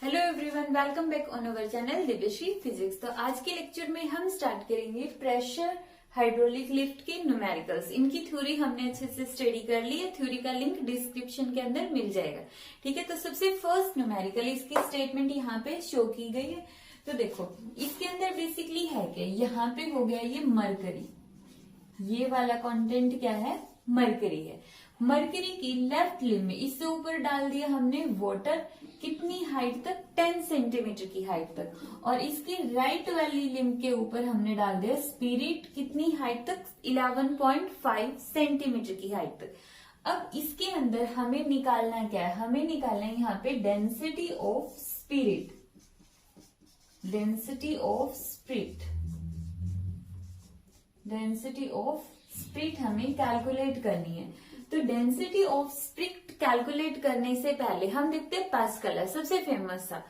Hello everyone, welcome back on our channel Divyashree physics. तो आज के लेक्चर में हम स्टार्ट करेंगे प्रेशर हाइड्रोलिक लिफ्ट के न्यूमेरिकल्स। इनकी थ्योरी हमने अच्छे से स्टडी कर ली है, थ्योरी का लिंक डिस्क्रिप्शन के अंदर मिल जाएगा। ठीक है, तो सबसे फर्स्ट न्यूमेरिकल इसकी स्टेटमेंट यहाँ पे शो की गई है। तो देखो इसके अंदर बेसिकली है क्या, यहाँ पे हो गया ये मरकरी, ये वाला कंटेंट क्या है, मरकरी है। मरकरी की लेफ्ट लिम्ब में इससे ऊपर डाल दिया हमने वाटर, कितनी हाइट तक, 10 सेंटीमीटर की हाइट तक। और इसकी राइट वाली लिम्ब के ऊपर हमने डाल दिया स्पिरिट, कितनी हाइट तक, 11.5 सेंटीमीटर की हाइट तक। अब इसके अंदर हमें निकालना क्या है, हमें निकालना है यहाँ पे density of spirit, density of spirit, density of spirit हमें कैलकुलेट करनी है। तो डेंसिटी ऑफ स्पिरिट कैलकुलेट करने से पहले हम देखते हैं पास्कल है सबसे फेमस था।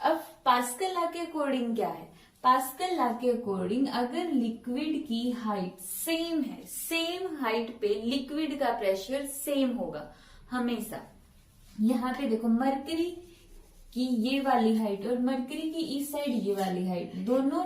अब पास्कल लॉ के अकॉर्डिंग क्या है, पास्कल लॉ के अकॉर्डिंग अगर लिक्विड की हाइट सेम है, सेम हाइट पे लिक्विड का प्रेशर सेम होगा हमेशा। यहाँ पे देखो मरकरी की ये वाली हाइट और मरकरी की इस साइड ये वाली हाइट, दोनों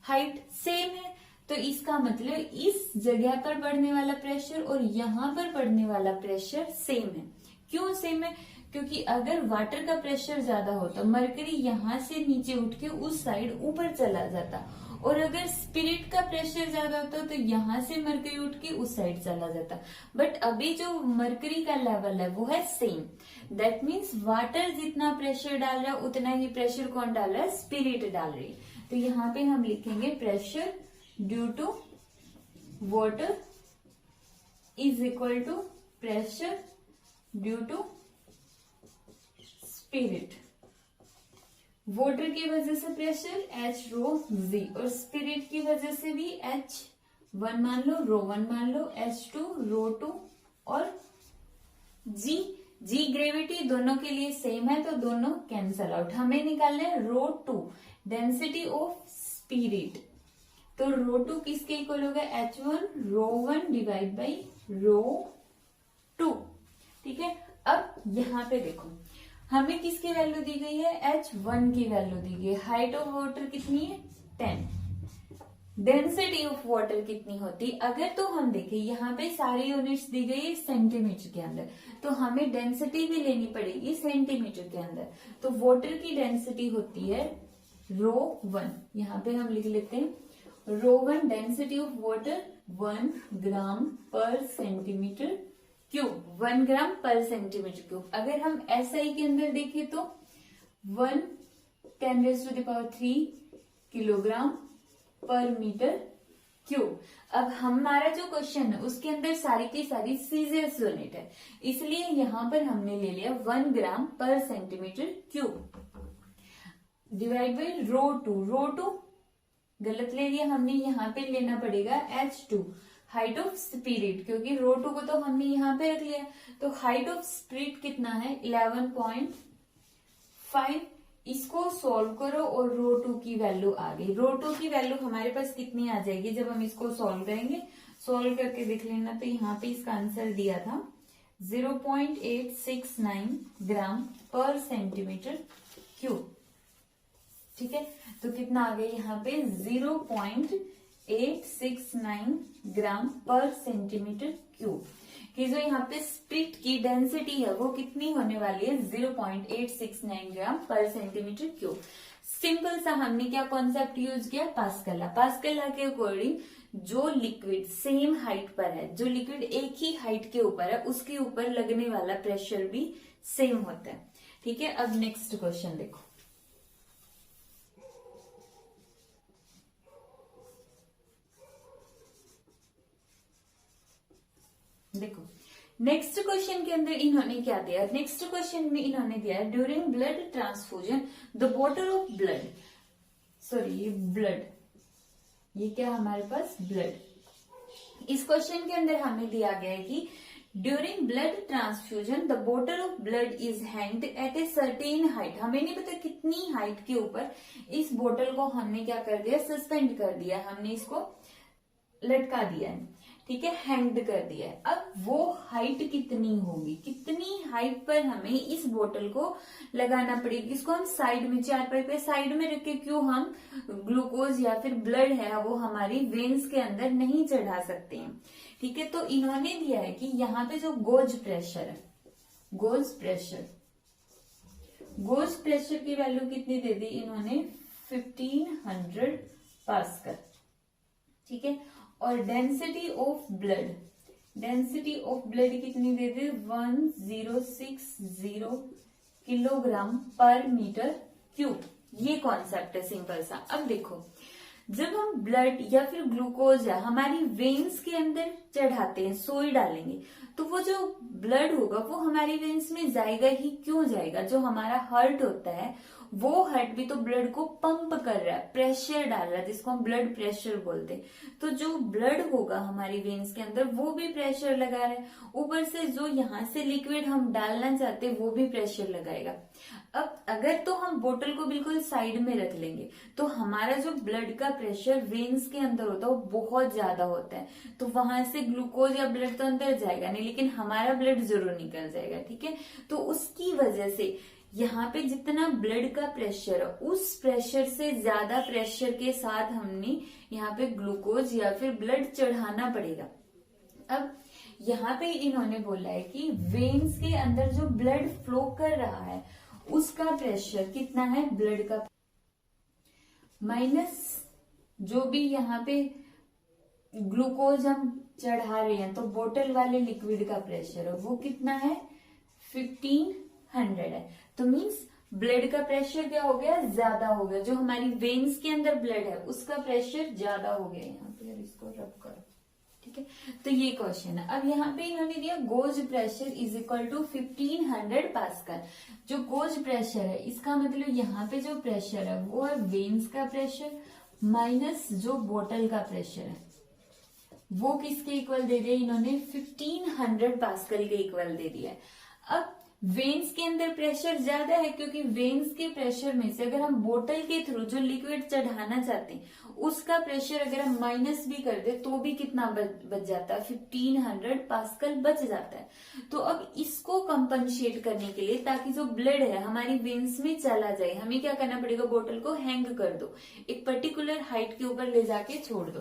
हाइट सेम है। तो इसका मतलब इस जगह पर पड़ने वाला प्रेशर और यहाँ पर पड़ने वाला प्रेशर सेम है। क्यों सेम है, क्योंकि अगर वाटर का प्रेशर ज्यादा होता, मरकरी यहाँ से नीचे उठ के उस साइड ऊपर चला जाता, और अगर स्पिरिट का प्रेशर ज्यादा होता तो यहाँ से मरकरी उठ के उस साइड चला जाता। बट अभी जो मरकरी का लेवल है वो है सेम। दैट मीन्स वाटर जितना प्रेशर डाल रहा है उतना ही प्रेशर कौन डाल रहा है, स्पिरिट डाल रही है। तो यहाँ पे हम लिखेंगे pressure due to water is equal to pressure due to spirit. Water की वजह से प्रेशर H रो V और स्पिरिट की वजह से भी H1 मान लो, रो1 मान लो, H2 रो2 और G ग्रेविटी दोनों के लिए सेम है तो दोनों कैंसल आउट। हमें निकालना है रो2 डेंसिटी ऑफ स्पिरिट। तो रो2 किसके इक्वल होगा, H1 रो1 डिवाइड बाई रो2। ठीक है, अब यहाँ पे देखो हमें किसकी वैल्यू दी गई है, H1 की वैल्यू दी गई है। हाइट ऑफ वाटर कितनी है, 10। डेंसिटी ऑफ वाटर कितनी होती, अगर तो हम देखें यहाँ पे सारी यूनिट्स दी गई है सेंटीमीटर के अंदर, तो हमें डेंसिटी भी लेनी पड़ेगी सेंटीमीटर के अंदर। तो वाटर की डेंसिटी होती है रो1, यहाँ पे हम लिख लेते हैं रो1 डेंसिटी ऑफ वाटर 1 ग्राम पर सेंटीमीटर क्यूब, 1 ग्राम पर सेंटीमीटर क्यूब। अगर हम SI के अंदर देखें तो 1×10⁻³ किलोग्राम पर मीटर क्यूब। अब हमारा जो क्वेश्चन है उसके अंदर सारी की सारी सीजियस यूनिट है, इसलिए यहां पर हमने ले लिया 1 ग्राम पर सेंटीमीटर क्यूब डिवाइड बाई रो2 गलत ले लिया हमने, यहाँ पे लेना पड़ेगा H2 हाइट ऑफ स्पिरिट, क्योंकि रो2 को तो हमने यहाँ पे रख लिया। तो हाइट ऑफ स्पिरिट कितना है 11.5। इसको सॉल्व करो और रो2 की वैल्यू आ गई। रो2 की वैल्यू हमारे पास कितनी आ जाएगी जब हम इसको सॉल्व करेंगे, सॉल्व करके देख लेना। तो यहाँ पे इसका आंसर दिया था 0.869 ग्राम पर सेंटीमीटर क्यूब। ठीक है, तो कितना आ गया यहाँ पे 0.869 ग्राम पर सेंटीमीटर क्यूब कि जो यहाँ पे स्पिरिट की डेंसिटी है वो कितनी होने वाली है 0.869 ग्राम पर सेंटीमीटर क्यूब। सिंपल सा हमने क्या कॉन्सेप्ट यूज किया, पास्कल लॉ। पास्कल लॉ के अकॉर्डिंग जो लिक्विड सेम हाइट पर है, जो लिक्विड एक ही हाइट के ऊपर है, उसके ऊपर लगने वाला प्रेशर भी सेम होता है। ठीक है, अब नेक्स्ट क्वेश्चन देखो। देखो नेक्स्ट क्वेश्चन के अंदर इन्होंने क्या दिया, नेक्स्ट क्वेश्चन में इन्होंने दिया during blood transfusion the bottle of blood, sorry ये ब्लड, ये क्या हमारे पास ब्लड। इस क्वेश्चन के अंदर हमें दिया गया है कि during blood transfusion the bottle of blood is hanged at a certain height. हमें नहीं पता कितनी हाइट के ऊपर इस बोतल को हमने क्या कर दिया, सस्पेंड कर दिया, हमने इसको लटका दिया है। ठीक है, हैंग्ड कर दिया है। अब वो हाइट कितनी होगी, कितनी हाइट पर हमें इस बोतल को लगाना पड़ेगी। इसको हम साइड में, चारपाई पे साइड में रख के, क्यों हम ग्लूकोज या फिर ब्लड है वो हमारी वेन्स के अंदर नहीं चढ़ा सकते हैं। ठीक है, तो इन्होंने दिया है कि यहाँ पे जो गोज प्रेशर है, गोज प्रेशर की वैल्यू कितनी दे दी इन्होंने, 1500 पास्कल। ठीक है, और डेंसिटी ऑफ ब्लड कितनी दे दी, 1060 किलोग्राम पर मीटर क्यूब। ये कॉन्सेप्ट है सिंपल सा। अब देखो, जब हम ब्लड या फिर ग्लूकोज है हमारी वेन्स के अंदर चढ़ाते हैं, सोई डालेंगे, तो वो जो ब्लड होगा वो हमारी वेन्स में जाएगा ही। क्यों जाएगा, जो हमारा हार्ट होता है वो हार्ट भी तो ब्लड को पंप कर रहा है, प्रेशर डाल रहा है, जिसको हम ब्लड प्रेशर बोलते हैं। तो जो ब्लड होगा हमारी वेन्स के अंदर वो भी प्रेशर लगा रहा है, ऊपर से जो यहाँ से लिक्विड हम डालना चाहते हैं वो भी प्रेशर लगाएगा। अब अगर तो हम बोतल को बिल्कुल साइड में रख लेंगे तो हमारा जो ब्लड का प्रेशर वेन्स के अंदर होता है वो बहुत ज्यादा होता है, तो वहां से ग्लूकोज या ब्लड तो अंदर जाएगा नहीं, लेकिन हमारा ब्लड जरूर निकल जाएगा। ठीक है, तो उसकी वजह से यहाँ पे जितना ब्लड का प्रेशर है उस प्रेशर से ज्यादा प्रेशर के साथ हमने यहाँ पे ग्लूकोज या फिर ब्लड चढ़ाना पड़ेगा। अब यहाँ पे इन्होंने बोला है कि वेन्स के अंदर जो ब्लड फ्लो कर रहा है उसका प्रेशर कितना है, ब्लड का माइनस जो भी यहाँ पे ग्लूकोज हम चढ़ा रहे हैं, तो बोतल वाले लिक्विड का प्रेशर है वो कितना है, 1500 है। तो मीन्स ब्लड का प्रेशर क्या हो गया, ज्यादा हो गया। जो हमारी वेन्स के अंदर ब्लड है उसका प्रेशर ज्यादा हो गया। यहाँ पे इसको रब करो। ठीक है, तो ये क्वेश्चन है। अब यहाँ पे इन्होंने दिया gauge pressure is equal to 1500 pascal. जो गोज प्रेशर है इसका मतलब यहाँ पे जो प्रेशर है वो है वेन्स का प्रेशर माइनस जो बोतल का प्रेशर है, वो किसके इक्वल दे दिया इन्होंने, 1500 पास्कल के इक्वल दे दिया है। अब वेन्स के अंदर प्रेशर ज्यादा है क्योंकि वेन्स के प्रेशर में से अगर हम बोतल के थ्रू जो लिक्विड चढ़ाना चाहते हैं उसका प्रेशर अगर हम माइनस भी कर दे तो भी कितना बच जाता है, 1500 पास्कल बच जाता है। तो अब इसको कंपनसेट करने के लिए, ताकि जो ब्लड है हमारी वेन्स में चला जाए, हमें क्या करना पड़ेगा, बोतल को हैंग कर दो, एक पर्टिकुलर हाइट के ऊपर ले जाके छोड़ दो।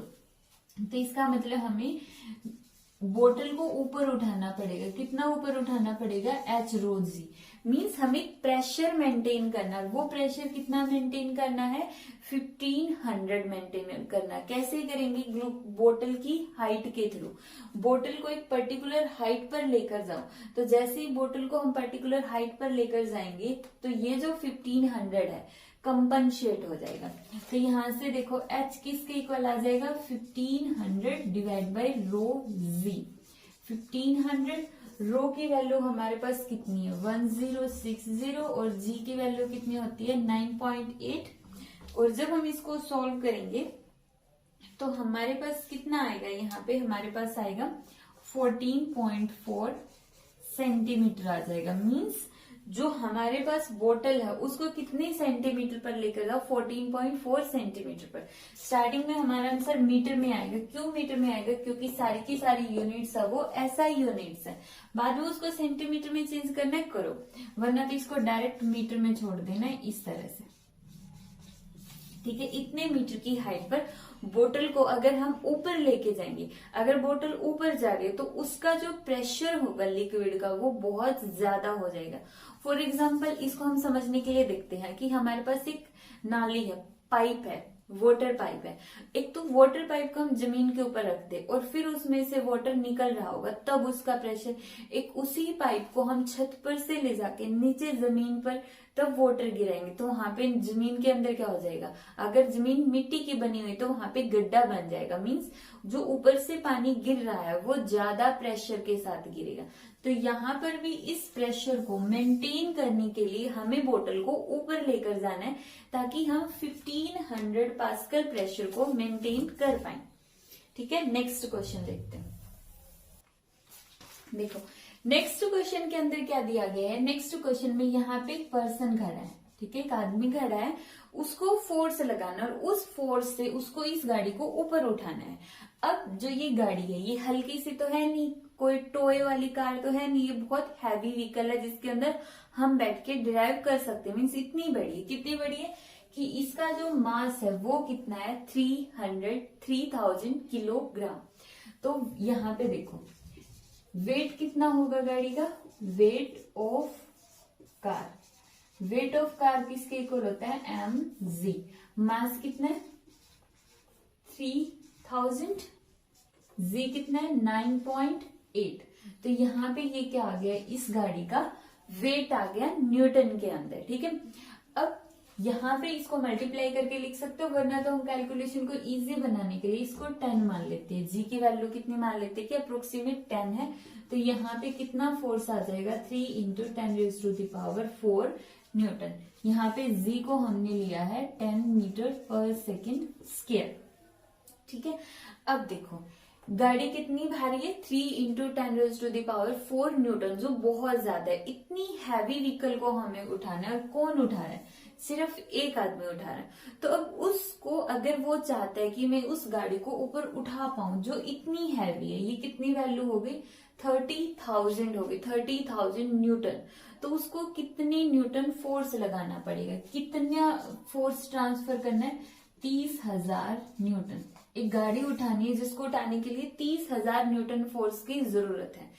तो इसका मतलब हमें बोतल को ऊपर उठाना पड़ेगा। कितना ऊपर उठाना पड़ेगा, h रो जी, मीन्स हमें प्रेशर मेंटेन करना है। वो प्रेशर कितना मेंटेन करना है, 1500 मेंटेन करना। कैसे करेंगे, बोतल की हाइट के थ्रू। बोतल को एक पर्टिकुलर हाइट पर लेकर जाओ, तो जैसे ही बोतल को हम पर्टिकुलर हाइट पर लेकर जाएंगे तो ये जो 1500 है कंपनसेट हो जाएगा। तो यहां से देखो h किसके इक्वल आ जाएगा, 1500 डिवाइड बाई रो जी। 1500 रो की वैल्यू हमारे पास कितनी है, 1060, और जी की वैल्यू कितनी होती है, 9.8। और जब हम इसको सॉल्व करेंगे तो हमारे पास कितना आएगा, यहाँ पे हमारे पास आएगा 14.4 सेंटीमीटर आ जाएगा। मीन्स जो हमारे पास बोतल है उसको कितने सेंटीमीटर पर लेकर जाओ, 14.4 सेंटीमीटर पर। स्टार्टिंग में हमारा आंसर मीटर में आएगा। क्यों मीटर में आएगा, क्योंकि सारी की सारी यूनिट्स है वो SI यूनिट्स है। बाद में उसको सेंटीमीटर में चेंज करना है करो, वरना तो इसको डायरेक्ट मीटर में छोड़ देना है इस तरह से। ठीक है, इतने मीटर की हाइट पर बोतल को अगर हम ऊपर लेके जाएंगे, अगर बोतल ऊपर जाएगी तो उसका जो प्रेशर होगा लिक्विड का वो बहुत ज्यादा हो जाएगा। फॉर एग्जाम्पल इसको हम समझने के लिए देखते हैं कि हमारे पास एक नाली है, पाइप है, वाटर पाइप है। एक तो वाटर पाइप को हम जमीन के ऊपर रखते और फिर उसमें से वाटर निकल रहा होगा तब उसका प्रेशर, एक उसी पाइप को हम छत पर से ले जाके नीचे जमीन पर तब वाटर गिराएंगे तो वहां पे जमीन के अंदर क्या हो जाएगा, अगर जमीन मिट्टी की बनी हुई तो वहां पे गड्ढा बन जाएगा। मीन्स जो ऊपर से पानी गिर रहा है वो ज्यादा प्रेशर के साथ गिरेगा। तो यहाँ पर भी इस प्रेशर को मेंटेन करने के लिए हमें बोतल को ऊपर लेकर जाना है ताकि हम 1500 पास्कल प्रेशर को मेंटेन कर पाए। ठीक है, नेक्स्ट क्वेश्चन देखते हैं। देखो नेक्स्ट क्वेश्चन के अंदर क्या दिया गया है, नेक्स्ट क्वेश्चन में यहाँ पे एक पर्सन खड़ा है, ठीक है, एक आदमी खड़ा है, उसको फोर्स लगाना और उस फोर्स से उसको इस गाड़ी को ऊपर उठाना है। अब जो ये गाड़ी है ये हल्की सी तो है नहीं, कोई टोय वाली कार तो है नहीं, ये बहुत हैवी व्हीकल है जिसके अंदर हम बैठ के ड्राइव कर सकते हैं। मीन्स इतनी बड़ी है, कितनी बड़ी है कि इसका जो मास है वो कितना है 3000 किलोग्राम। तो यहाँ पे देखो वेट कितना होगा गाड़ी का, weight of car, weight of car किसके इक्वल होता है mg। मास कितना है 3000, जी कितना है 9.8। तो यहाँ पे ये क्या आ गया, इस गाड़ी का वेट आ गया न्यूटन के अंदर। ठीक है, अब यहाँ पे इसको मल्टीप्लाई करके लिख सकते हो, वरना तो हम कैलकुलेशन को इजी बनाने के लिए इसको 10 मान लेते हैं। जी की वैल्यू कितनी मान लेते हैं कि अप्रोक्सीमेट 10 है। तो यहाँ पे कितना फोर्स आ जाएगा 3 इंटू 10⁴ न्यूटन। यहाँ पे जी को हमने लिया है 10 मीटर पर सेकेंड स्क्वायर। ठीक है, अब देखो गाड़ी कितनी भारी है 3 इंटू 10⁴ न्यूटन, जो बहुत ज्यादा है। इतनी हैवी व्हीकल को हमें उठाना है, और कौन उठा रहा है, सिर्फ एक आदमी उठा रहा है। तो अब उसको अगर वो चाहता है कि मैं उस गाड़ी को ऊपर उठा पाऊं जो इतनी हैवी है, ये कितनी वैल्यू हो गई 30,000 हो गई, 30,000 न्यूटन। तो उसको कितनी न्यूटन फोर्स लगाना पड़ेगा, कितना फोर्स ट्रांसफर करना है 30,000 न्यूटन। एक गाड़ी उठानी है जिसको उठाने के लिए 30,000 न्यूटन फोर्स की जरूरत है।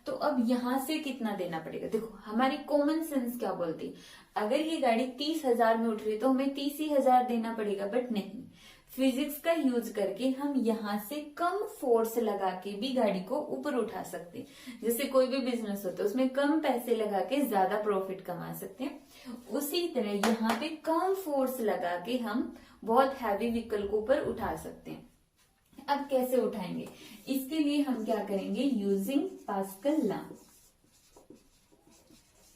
तो अब यहां से कितना देना पड़ेगा, देखो हमारी कॉमन सेंस क्या बोलती, अगर ये गाड़ी 30,000 में उठ रही है तो हमें 30,000 देना पड़ेगा, बट नहीं, फिजिक्स का यूज करके हम यहाँ से कम फोर्स लगा के भी गाड़ी को ऊपर उठा सकते हैं। जैसे कोई भी बिजनेस होता है उसमें कम पैसे लगा के ज्यादा प्रॉफिट कमा सकते हैं, उसी तरह यहाँ पे कम फोर्स लगा के हम बहुत हैवी व्हीकल को ऊपर उठा सकते हैं। अब कैसे उठाएंगे, इसके लिए हम क्या करेंगे, using pascal law,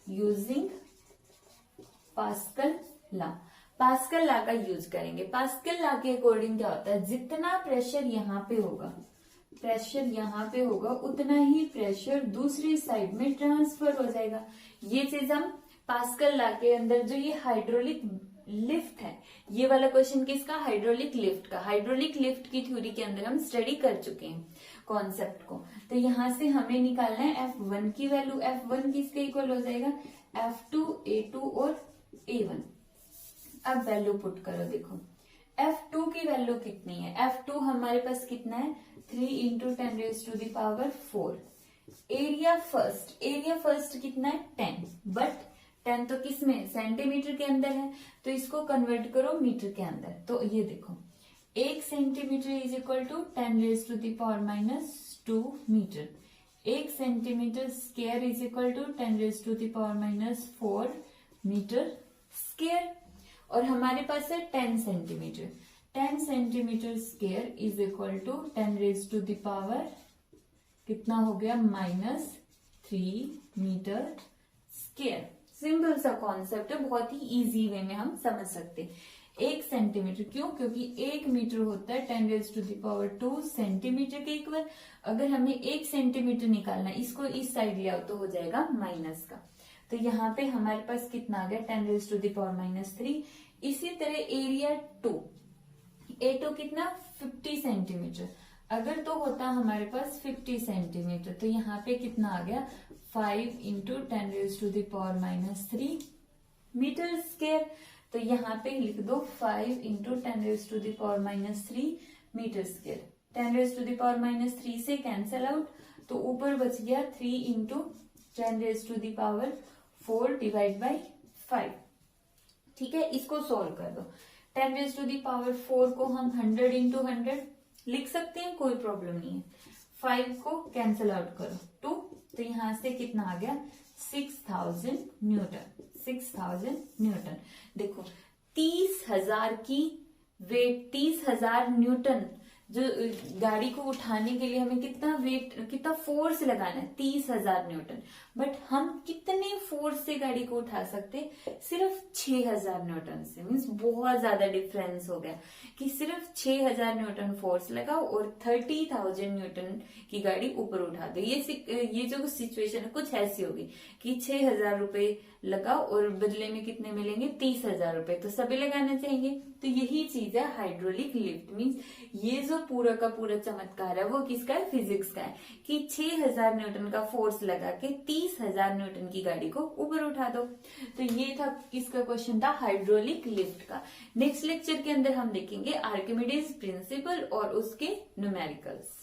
using pascal law, pascal law का यूज करेंगे। पास्कल लॉ के अकॉर्डिंग क्या होता है, जितना प्रेशर यहाँ पे होगा, प्रेशर यहाँ पे होगा, उतना ही प्रेशर दूसरी साइड में ट्रांसफर हो जाएगा। ये चीज हम पास्कल लॉ के अंदर जो ये हाइड्रोलिक लिफ्ट है, ये वाला क्वेश्चन किसका, हाइड्रोलिक लिफ्ट का। हाइड्रोलिक लिफ्ट की थ्योरी के अंदर हम स्टडी कर चुके हैं कॉन्सेप्ट को। तो यहां से हमें निकालना है F1 की वैल्यू। F1 किसके इक्वल हो जाएगा, F2, A2 और A1। अब वैल्यू पुट करो, देखो F2 की वैल्यू कितनी है, F2 हमारे पास कितना है 3 इंटू 10⁴। एरिया फर्स्ट कितना है 10, बट 10 तो किस में, सेंटीमीटर के अंदर है, तो इसको कन्वर्ट करो मीटर के अंदर। तो ये देखो 1 centimetre is equal to 10⁻² metre, 1 centimetre square is equal to 10⁻⁴ metre square. और हमारे पास है 10 centimetre, 10 centimetre square is equal to 10⁻, कितना हो गया -3 मीटर स्क्वायर। सिंपल सा कॉन्सेप्ट है, बहुत ही इजी वे में हम समझ सकते हैं। 1 सेंटीमीटर क्यों, क्योंकि 1 मीटर होता है 10⁻² सेंटीमीटर के इक्वल। अगर हमें 1 सेंटीमीटर निकालना है, इसको इस साइड ले आओ तो हो जाएगा माइनस का। तो यहाँ पे हमारे पास कितना आ गया 10⁻⁻3। इसी तरह एरिया 2, A2 कितना 50 सेंटीमीटर, अगर तो होता हमारे पास 50 सेंटीमीटर, तो यहाँ पे कितना आ गया 5 इंटू 10⁻³ मीटर स्क्वायर। तो यहाँ पे लिख दो 5 इंटू 10⁻³ मीटर स्क्वायर। 10⁻³ से कैंसल आउट, तो ऊपर बच गया 3 इंटू 10⁻⁴ डिवाइड बाई 5। ठीक है, इसको सोल्व कर दो। 10⁻⁴ को हम 100 इंटू 100 लिख सकते हैं, कोई प्रॉब्लम नहीं है। 5 को कैंसल आउट करो 2, तो यहां से कितना आ गया 6000 न्यूटन, 6000 न्यूटन। देखो 30,000 की वेट, 30,000 न्यूटन, जो गाड़ी को उठाने के लिए हमें कितना वेट, कितना फोर्स लगाना है 30,000 न्यूटन, बट हम कितने फोर्स से गाड़ी को उठा सकते, सिर्फ 6000 न्यूटन से, मीन्स बहुत ज्यादा डिफरेंस हो गया कि सिर्फ 6000 न्यूटन फोर्स लगाओ और 30,000 न्यूटन की गाड़ी ऊपर उठा दो। ये जो सिचुएशन है कुछ ऐसी होगी कि 6000 रुपए लगाओ और बदले में कितने मिलेंगे, 30,000 रुपए, तो सभी लगाने चाहिए। तो यही चीज है हाइड्रोलिक लिफ्ट, मीन्स ये जो पूरा का पूरा चमत्कार है वो किसका है, फिजिक्स का है कि 6000 न्यूटन का फोर्स लगा के 30,000 न्यूटन की गाड़ी को ऊपर उठा दो। तो ये था किसका क्वेश्चन था, हाइड्रोलिक लिफ्ट का। नेक्स्ट लेक्चर के अंदर हम देखेंगे आर्किमिडीज प्रिंसिपल और उसके न्यूमेरिकल्स।